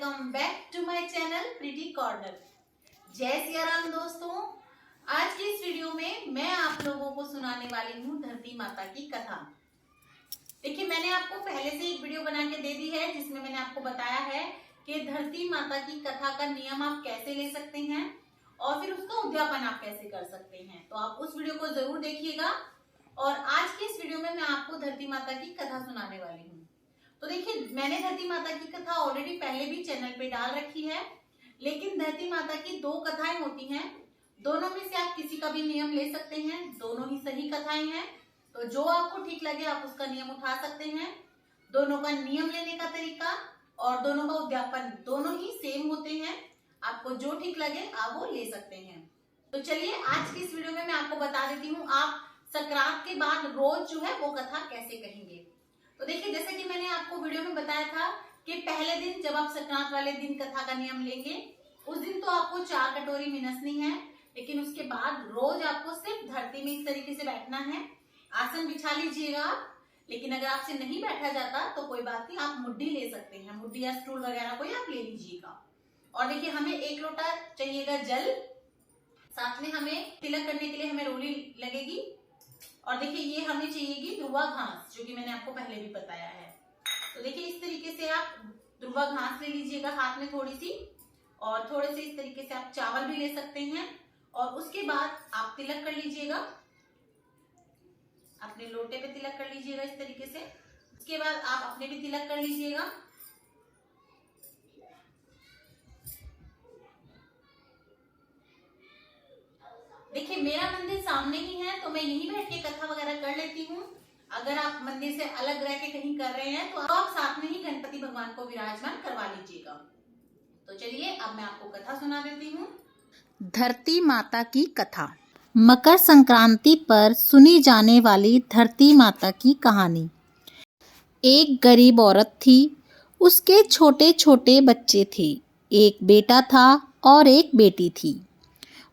Welcome back to my channel pretty corner. जय सिया राम दोस्तों। आज की इस वीडियो में मैं आप लोगों को सुनाने वाली हूँ धरती माता की कथा। देखिए, मैंने आपको पहले से एक वीडियो बना के दे दी है जिसमें मैंने आपको बताया है कि धरती माता की कथा का नियम आप कैसे ले सकते हैं और फिर उसका उद्यापन आप कैसे कर सकते हैं। तो आप उस वीडियो को जरूर देखिएगा। और आज की इस वीडियो में मैं आपको धरती माता की कथा सुनाने वाली हूँ। तो देखिए, मैंने धरती माता की कथा ऑलरेडी पहले भी चैनल पे डाल रखी है, लेकिन धरती माता की दो कथाएं होती हैं। दोनों में से आप किसी का भी नियम ले सकते हैं, दोनों ही सही कथाएं हैं। तो जो आपको ठीक लगे आप उसका नियम उठा सकते हैं। दोनों का नियम लेने का तरीका और दोनों का उद्यापन दोनों ही सेम होते हैं। आपको जो ठीक लगे आप वो ले सकते हैं। तो चलिए, आज की इस वीडियो में मैं आपको बता देती हूँ आप संक्रांत के बाद रोज जो है वो कथा कैसे कहेंगे। तो देखिए, जैसे कि मैंने आपको वीडियो में बताया था कि पहले दिन जब आप संक्रांत वाले दिन कथा का नियम लेंगे, उस दिन तो आपको 4 कटोरी मिनसनी है, लेकिन उसके बाद रोज आपको सिर्फ धरती में इस तरीके से बैठना है। आसन बिछा लीजिएगा आप, लेकिन अगर आपसे नहीं बैठा जाता तो कोई बात नहीं, आप मुड्डी ले सकते हैं। मुड्डी या स्टूल वगैरह कोई आप ले लीजिएगा। और देखिए, हमें 1 लोटा चाहिएगा जल, साथ में हमें तिलक करने के लिए हमें रोली लगेगी। और देखिए, ये हमें चाहिएगी ध्रुवा घास, जो कि मैंने आपको पहले भी बताया है। तो देखिए, इस तरीके से आप ध्रुवा घास ले लीजिएगा हाथ में थोड़ी सी, और थोड़े से इस तरीके से आप चावल भी ले सकते हैं। और उसके बाद आप तिलक कर लीजिएगा, अपने लोटे पे तिलक कर लीजिएगा इस तरीके से। उसके बाद आप अपने भी तिलक कर लीजिएगा। देखिए, मेरा मंदिर सामने ही है, तो मैं यहीं बैठ के कथा वगैरह कर लेती हूँ। अगर आप मंदिर से अलग रह के कहीं कर रहे हैं तो आप साथ में ही गणपति भगवान को विराजमान करवा लीजिएगा। तो चलिए, अब मैं आपको कथा सुना देती हूँ। धरती माता की कथा। मकर संक्रांति पर सुनी जाने वाली धरती माता की कहानी। एक गरीब औरत थी, उसके छोटे छोटे बच्चे थे। एक बेटा था और एक बेटी थी।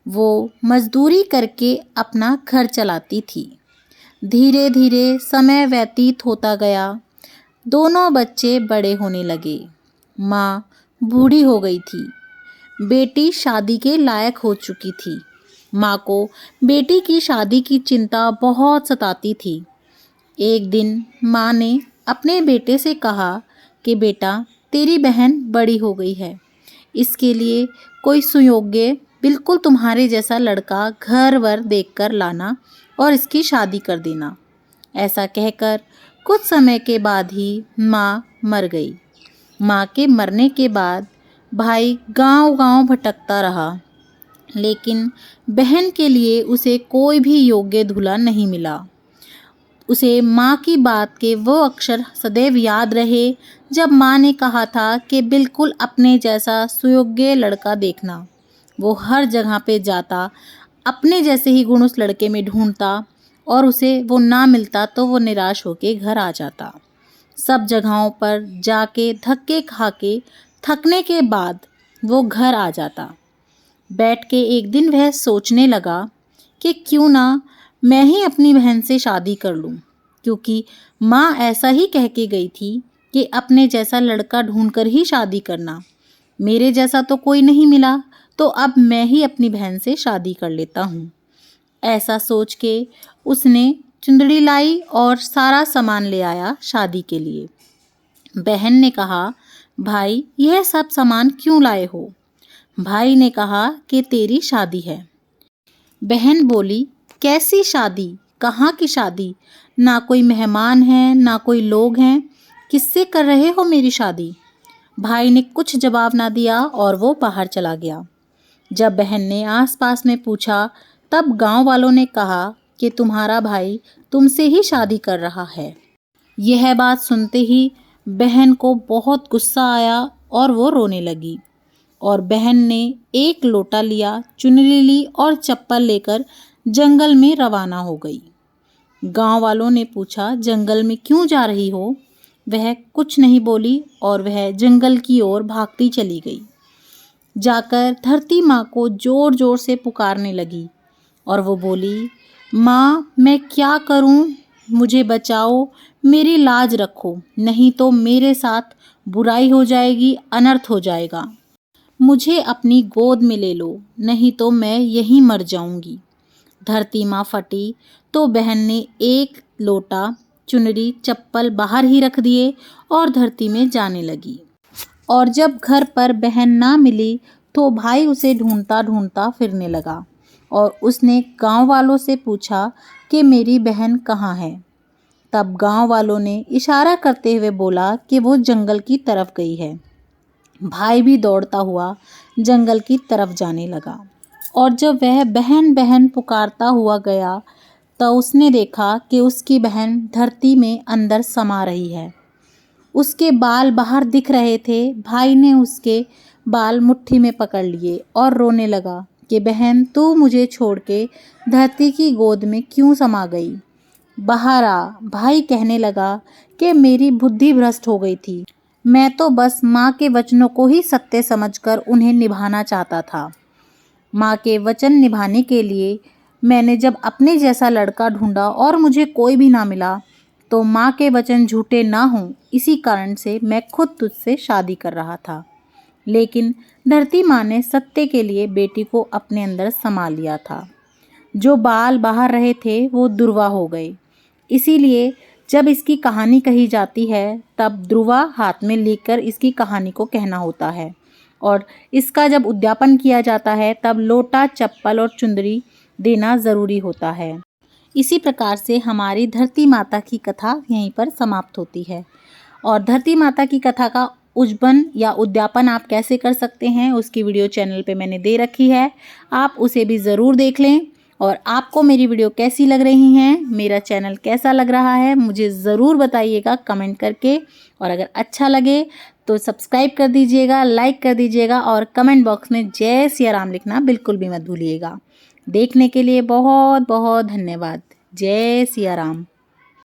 वो मजदूरी करके अपना घर चलाती थी। धीरे धीरे समय व्यतीत होता गया। दोनों बच्चे बड़े होने लगे। माँ बूढ़ी हो गई थी। बेटी शादी के लायक हो चुकी थी। माँ को बेटी की शादी की चिंता बहुत सताती थी। एक दिन माँ ने अपने बेटे से कहा कि बेटा, तेरी बहन बड़ी हो गई है, इसके लिए कोई सुयोग्य बिल्कुल तुम्हारे जैसा लड़का घर वर देखकर लाना और इसकी शादी कर देना। ऐसा कहकर कुछ समय के बाद ही माँ मर गई। माँ के मरने के बाद भाई गांव-गांव भटकता रहा, लेकिन बहन के लिए उसे कोई भी योग्य दूल्हा नहीं मिला। उसे माँ की बात के वो अक्षर सदैव याद रहे जब माँ ने कहा था कि बिल्कुल अपने जैसा सुयोग्य लड़का देखना। वो हर जगह पे जाता, अपने जैसे ही गुण उस लड़के में ढूंढता, और उसे वो ना मिलता तो वो निराश होके घर आ जाता। सब जगहों पर जाके धक्के खा के थकने के बाद वो घर आ जाता। बैठ के एक दिन वह सोचने लगा कि क्यों ना मैं ही अपनी बहन से शादी कर लूं, क्योंकि माँ ऐसा ही कह के गई थी कि अपने जैसा लड़का ढूंढकर ही शादी करना। मेरे जैसा तो कोई नहीं मिला, तो अब मैं ही अपनी बहन से शादी कर लेता हूँ। ऐसा सोच के उसने चुंदड़ी लाई और सारा सामान ले आया शादी के लिए। बहन ने कहा, भाई, यह सब सामान क्यों लाए हो? भाई ने कहा कि तेरी शादी है। बहन बोली, कैसी शादी? कहाँ की शादी? ना कोई मेहमान है, ना कोई लोग हैं, किससे कर रहे हो मेरी शादी? भाई ने कुछ जवाब ना दिया और वो बाहर चला गया। जब बहन ने आसपास में पूछा, तब गांव वालों ने कहा कि तुम्हारा भाई तुमसे ही शादी कर रहा है। यह बात सुनते ही बहन को बहुत गुस्सा आया और वो रोने लगी। और बहन ने एक लोटा लिया, चुनरी ली और चप्पल लेकर जंगल में रवाना हो गई। गांव वालों ने पूछा, जंगल में क्यों जा रही हो? वह कुछ नहीं बोली और वह जंगल की ओर भागती चली गई। जाकर धरती माँ को जोर जोर से पुकारने लगी और वो बोली, माँ, मैं क्या करूँ? मुझे बचाओ, मेरी लाज रखो, नहीं तो मेरे साथ बुराई हो जाएगी, अनर्थ हो जाएगा। मुझे अपनी गोद में ले लो, नहीं तो मैं यहीं मर जाऊंगी। धरती माँ फटी तो बहन ने एक लोटा, चुनरी, चप्पल बाहर ही रख दिए और धरती में जाने लगी। और जब घर पर बहन ना मिली तो भाई उसे ढूंढता ढूंढता फिरने लगा और उसने गांव वालों से पूछा कि मेरी बहन कहाँ है। तब गांव वालों ने इशारा करते हुए बोला कि वो जंगल की तरफ गई है। भाई भी दौड़ता हुआ जंगल की तरफ जाने लगा और जब वह बहन बहन पुकारता हुआ गया तो उसने देखा कि उसकी बहन धरती में अंदर समा रही है। उसके बाल बाहर दिख रहे थे। भाई ने उसके बाल मुट्ठी में पकड़ लिए और रोने लगा कि बहन, तू मुझे छोड़ के धरती की गोद में क्यों समा गई? बाहर आ। भाई कहने लगा कि मेरी बुद्धि भ्रष्ट हो गई थी। मैं तो बस माँ के वचनों को ही सत्य समझकर उन्हें निभाना चाहता था। माँ के वचन निभाने के लिए मैंने जब अपने जैसा लड़का ढूंढा और मुझे कोई भी ना मिला, तो माँ के वचन झूठे ना हों, इसी कारण से मैं खुद तुझसे शादी कर रहा था। लेकिन धरती माँ ने सत्य के लिए बेटी को अपने अंदर समा लिया था। जो बाल बाहर रहे थे वो दुर्वा हो गए। इसीलिए जब इसकी कहानी कही जाती है तब ध्रुवा हाथ में लेकर इसकी कहानी को कहना होता है और इसका जब उद्यापन किया जाता है तब लोटा, चप्पल और चुंदरी देना ज़रूरी होता है। इसी प्रकार से हमारी धरती माता की कथा यहीं पर समाप्त होती है। और धरती माता की कथा का उज्जवन या उद्यापन आप कैसे कर सकते हैं उसकी वीडियो चैनल पे मैंने दे रखी है, आप उसे भी ज़रूर देख लें। और आपको मेरी वीडियो कैसी लग रही हैं, मेरा चैनल कैसा लग रहा है, मुझे ज़रूर बताइएगा कमेंट करके। और अगर अच्छा लगे तो सब्सक्राइब कर दीजिएगा, लाइक कर दीजिएगा और कमेंट बॉक्स में जय सिया राम लिखना बिल्कुल भी मत भूलिएगा। देखने के लिए बहुत बहुत धन्यवाद। जय सिया राम।